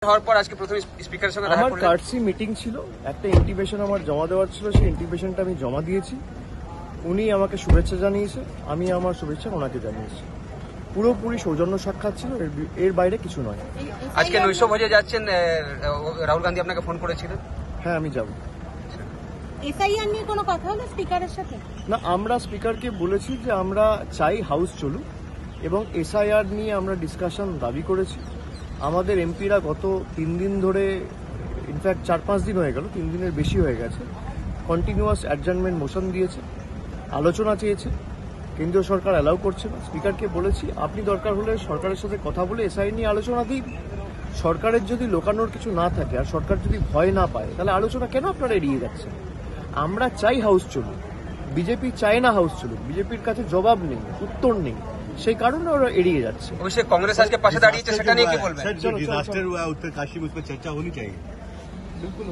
হওয়ার পর আজকে প্রথমে স্পিকারের সঙ্গে দেখা আমার করলেন। কার্ডসি মিটিং ছিল, একটা ইন্টিমেশন আমার জমা দেওয়ার ছিল, সেই ইন্টিমেশনটা আমি জমা দিয়েছি। উনি আমাকে শুভেচ্ছা জানিয়েছে, আমি আমার শুভেচ্ছা ওনাকে জানিয়েছি। পুরোপুরি সৌজন্য সাক্ষাৎ ছিল, এর বাইরে কিছু নয়। আজকে নৈশ ভোজে যাচ্ছেন, রাহুল গান্ধী আপনাকে ফোন করেছিলেন? হ্যাঁ, আমি যাব। এসআইআর নিয়ে কোনো কথা হলো স্পিকারের সাথে? না, আমরা স্পিকারকে বলেছি যে আমরা চাই হাউস চলুক এবং এসআইআর নিয়ে আমরা ডিসকাশন দাবি করেছি। আমাদের এমপিরা গত 3 দিন ধরে, ইনফ্যাক্ট 4-5 দিন হয়ে গেল, 3 দিনের বেশি হয়ে গেছে, কন্টিনিউয়াস অ্যাডজার্নমেন্ট মোশন দিয়েছে, আলোচনা চেয়েছে। কেন্দ্রীয় সরকার অ্যালাউ করছে না। স্পিকারকে বলেছি আপনি দরকার হলে সরকারের সাথে কথা বলে এসআইআর নিয়ে আলোচনা দিন। সরকারের যদি লোকানোর কিছু না থাকে আর সরকার যদি ভয় না পায়, তাহলে আলোচনা কেন আপনারা এড়িয়ে যাচ্ছেন? আমরা চাই হাউস চলুক, বিজেপি চায় না হাউস চলুক, বিজেপির কাছে জবাব নেই, উত্তর নেই, সেই কারণে ওরা এড়িয়ে যাচ্ছে। অবশ্যই কংগ্রেস আজকে পাশে দাঁড়িয়েছে, সেটা নিয়ে কি বলবেন? सर, जो डिजास्टर हुआ है उत्तरकाशी में, उस पर चर्चा होनी चाहिए। बिल्कुल।